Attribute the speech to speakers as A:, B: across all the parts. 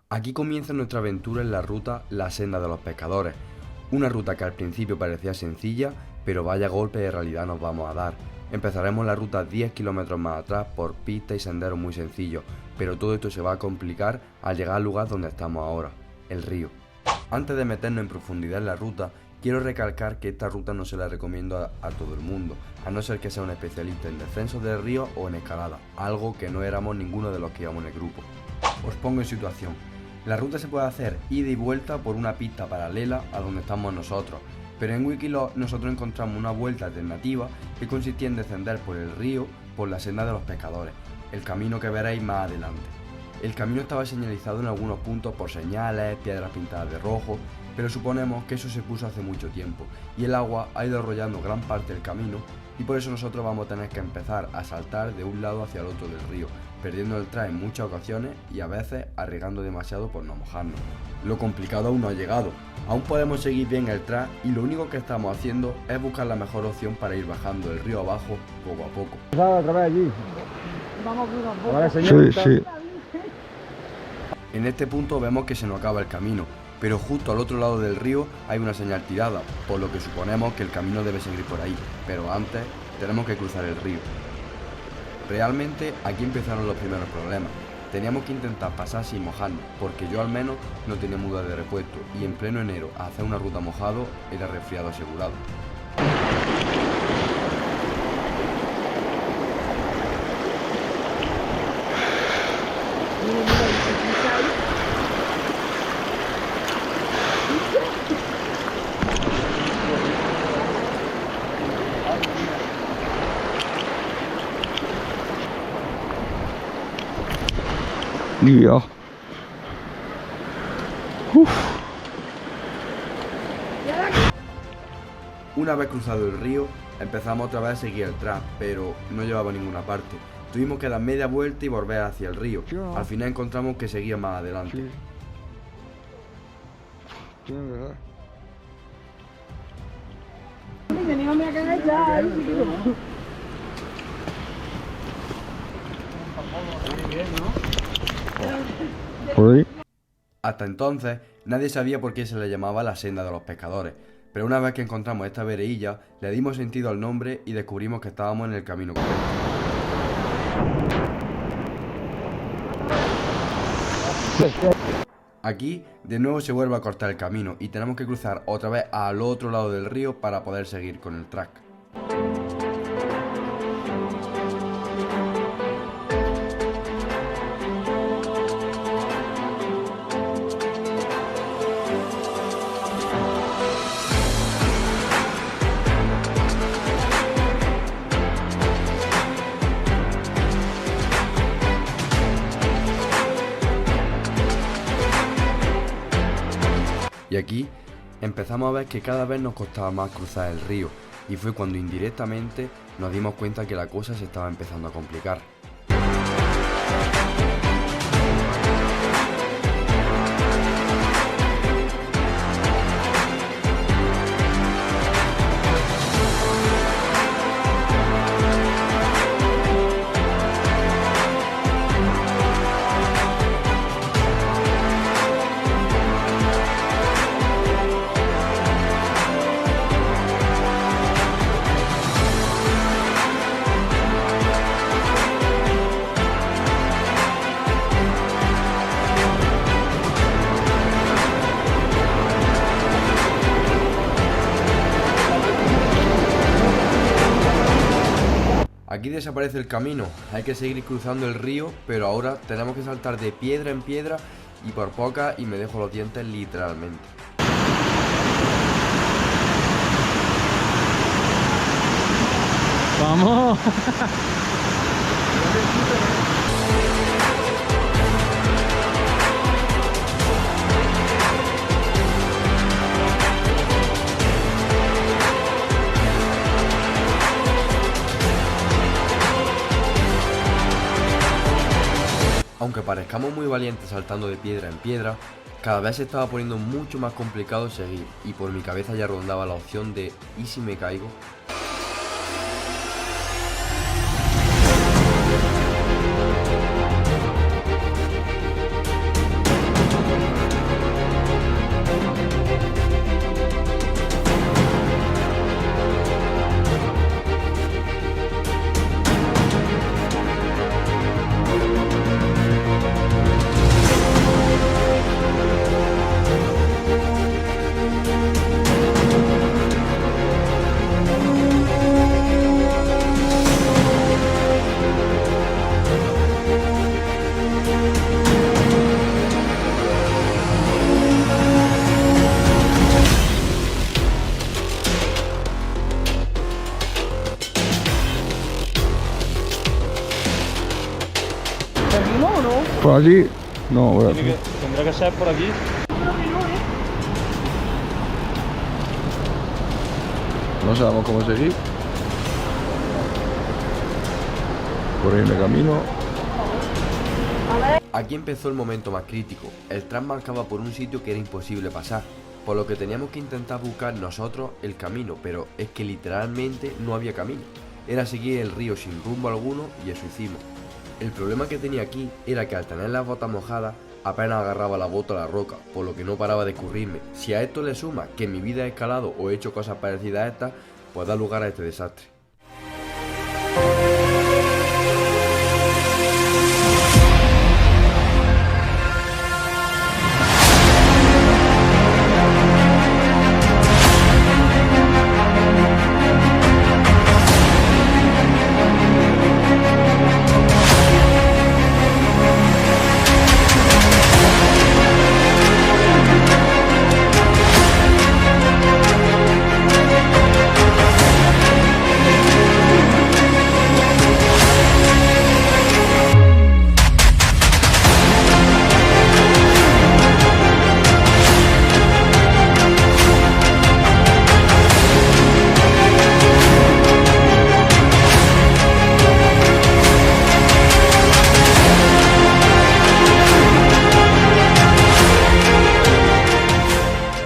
A: Aquí comienza nuestra aventura en la ruta La Senda de los Pescadores, una ruta que al principio parecía sencilla, pero vaya golpe de realidad nos vamos a dar. Empezaremos la ruta 10 kilómetros más atrás por pistas y senderos muy sencillos, pero todo esto se va a complicar al llegar al lugar donde estamos ahora, el río. Antes de meternos en profundidad en la ruta, quiero recalcar que esta ruta no se la recomiendo a todo el mundo, a no ser que sea un especialista en descensos del río o en escalada, algo que no éramos ninguno de los que íbamos en el grupo. Os pongo en situación. La ruta se puede hacer ida y vuelta por una pista paralela a donde estamos nosotros, pero en Wikiloc nosotros encontramos una vuelta alternativa que consistía en descender por el río por la Senda de los Pescadores, el camino que veréis más adelante. El camino estaba señalizado en algunos puntos por señales, piedras pintadas de rojo, pero suponemos que eso se puso hace mucho tiempo y el agua ha ido arrollando gran parte del camino y por eso nosotros vamos a tener que empezar a saltar de un lado hacia el otro del río, perdiendo el track en muchas ocasiones y a veces arriesgando demasiado por no mojarnos. Lo complicado aún no ha llegado, aún podemos seguir bien el track y lo único que estamos haciendo es buscar la mejor opción para ir bajando el río abajo poco a poco.
B: Otra vez allí.
C: Vamos poco a poco.
B: Ahora, señor,
D: Sí.
A: En este punto vemos que se nos acaba el camino, pero justo al otro lado del río hay una señal tirada, por lo que suponemos que el camino debe seguir por ahí, pero antes tenemos que cruzar el río. Realmente aquí empezaron los primeros problemas. Teníamos que intentar pasar sin mojarnos, porque yo al menos no tenía muda de repuesto y en pleno enero hacer una ruta mojado era resfriado asegurado.
D: Dios.
A: Una vez cruzado el río, empezamos otra vez a seguir el track, pero no llevaba a ninguna parte. Tuvimos que dar media vuelta y volver hacia el río. Al final encontramos que seguía más adelante.
C: Teníamos que agachar.
D: Por ahí.
A: Hasta entonces, nadie sabía por qué se le llamaba la Senda de los Pescadores, pero una vez que encontramos esta vereilla, le dimos sentido al nombre y descubrimos que estábamos en el camino correcto. Aquí, de nuevo se vuelve a cortar el camino y tenemos que cruzar otra vez al otro lado del río para poder seguir con el track. Y aquí empezamos a ver que cada vez nos costaba más cruzar el río y fue cuando indirectamente nos dimos cuenta que la cosa se estaba empezando a complicar. Aquí desaparece el camino, hay que seguir cruzando el río, pero ahora tenemos que saltar de piedra en piedra y por poca y me dejo los dientes literalmente.
D: Vamos.
A: Aunque parezcamos muy valientes saltando de piedra en piedra, cada vez se estaba poniendo mucho más complicado seguir y por mi cabeza ya rondaba la opción de ¿y si me caigo?
D: allí. No, voy a
B: Tendrá que ser por aquí.
D: No sabemos cómo seguir. Por ahí me camino.
A: Aquí empezó el momento más crítico. El tram marcaba por un sitio que era imposible pasar, por lo que teníamos que intentar buscar nosotros el camino, pero es que literalmente no había camino. Era seguir el río sin rumbo alguno y eso hicimos. El problema que tenía aquí era que al tener las botas mojadas apenas agarraba la bota a la roca, por lo que no paraba de escurrirme. Si a esto le suma que en mi vida he escalado o he hecho cosas parecidas a estas, pues da lugar a este desastre.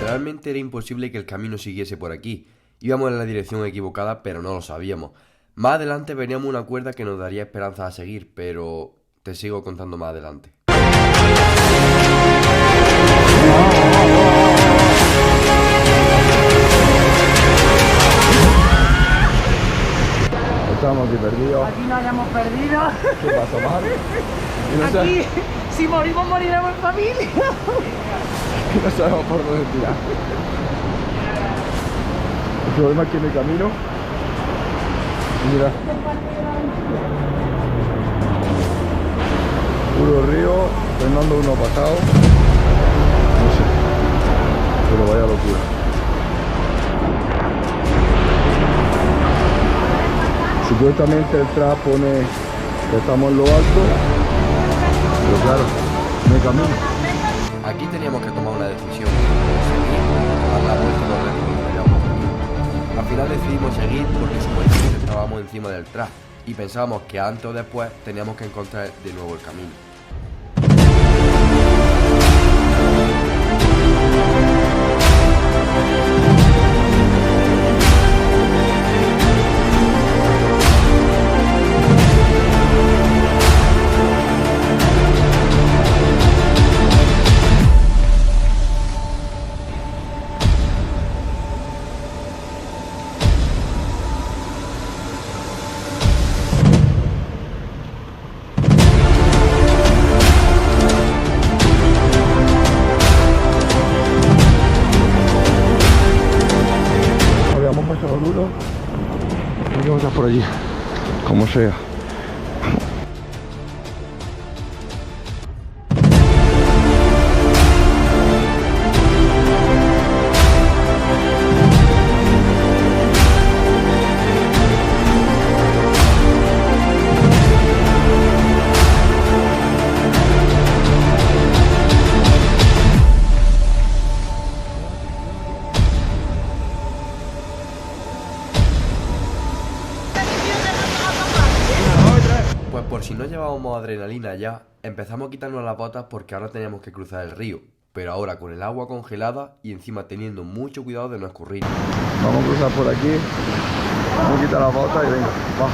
A: Realmente era imposible que el camino siguiese por aquí. Íbamos en la dirección equivocada, pero no lo sabíamos. Más adelante veríamos una cuerda que nos daría esperanza a seguir, pero te sigo contando más adelante.
D: Estamos aquí perdidos.
C: Aquí nos hayamos perdido.
D: ¿Qué pasó, mal?
C: Aquí, si morimos, moriremos en familia.
D: No sabemos por dónde tirar. El problema es que en el camino. Mira. Puro río, Fernando uno pasado. No sé. Pero vaya locura. Supuestamente el tram pone que estamos en lo alto. Pero claro, no hay camino.
A: Aquí teníamos que tomar una decisión. Seguir, dar la vuelta y volver como habíamos venido. Al final decidimos seguir porque supuestamente estábamos encima del tram y pensábamos que antes o después teníamos que encontrar de nuevo el camino.
D: Habíamos pasado duro. Hay que pasar por allí, como sea.
A: Pues por si no llevábamos adrenalina ya, empezamos a quitarnos las botas porque ahora teníamos que cruzar el río, pero ahora con el agua congelada y encima teniendo mucho cuidado de no escurrir.
D: Vamos a cruzar por aquí. Vamos a quitar las botas y venga, va.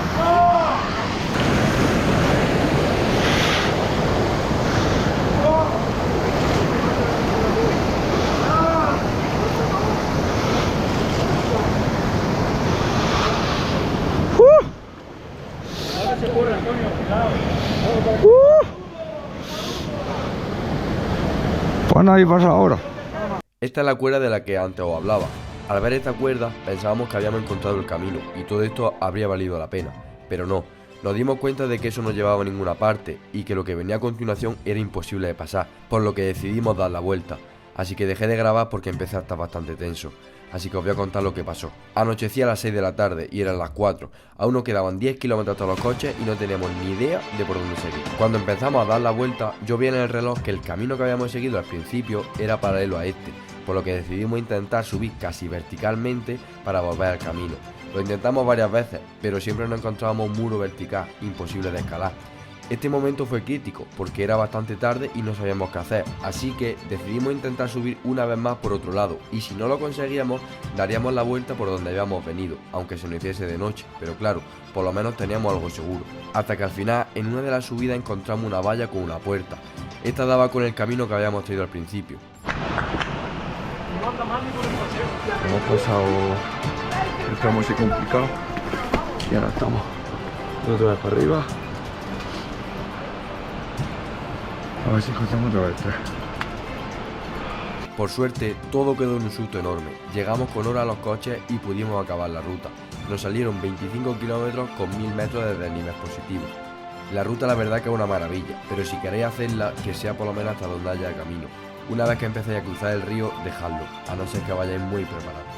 D: Pues nadie pasa ahora.
A: Esta es la cuerda de la que antes os hablaba. Al ver esta cuerda pensábamos que habíamos encontrado el camino y todo esto habría valido la pena, pero no, nos dimos cuenta de que eso no llevaba a ninguna parte y que lo que venía a continuación era imposible de pasar, por lo que decidimos dar la vuelta, así que dejé de grabar porque empecé a estar bastante tenso. así que os voy a contar lo que pasó. Anochecía a las 6 de la tarde y eran las 4. Aún nos quedaban 10 kilómetros hasta los coches y no teníamos ni idea de por dónde seguir. Cuando empezamos a dar la vuelta, yo vi en el reloj que el camino que habíamos seguido al principio era paralelo a este, por lo que decidimos intentar subir casi verticalmente para volver al camino. Lo intentamos varias veces, pero siempre nos encontrábamos un muro vertical, imposible de escalar. Este momento fue crítico, porque era bastante tarde y no sabíamos qué hacer, así que decidimos intentar subir una vez más por otro lado, y si no lo conseguíamos, daríamos la vuelta por donde habíamos venido, aunque se nos hiciese de noche, pero claro, por lo menos teníamos algo seguro. Hasta que al final, en una de las subidas encontramos una valla con una puerta. Esta daba con el camino que habíamos traído al principio.
D: Hemos pasado el tramo ese complicado y ahora estamos otra vez para arriba. A ver si encontramos otra vez.
A: Por suerte, todo quedó en un susto enorme. Llegamos con hora a los coches y pudimos acabar la ruta. Nos salieron 25 kilómetros con 1000 metros de desnivel positivo. La ruta la verdad que es una maravilla, pero si queréis hacerla, que sea por lo menos hasta donde haya camino. Una vez que empecéis a cruzar el río, dejadlo, a no ser que vayáis muy preparados.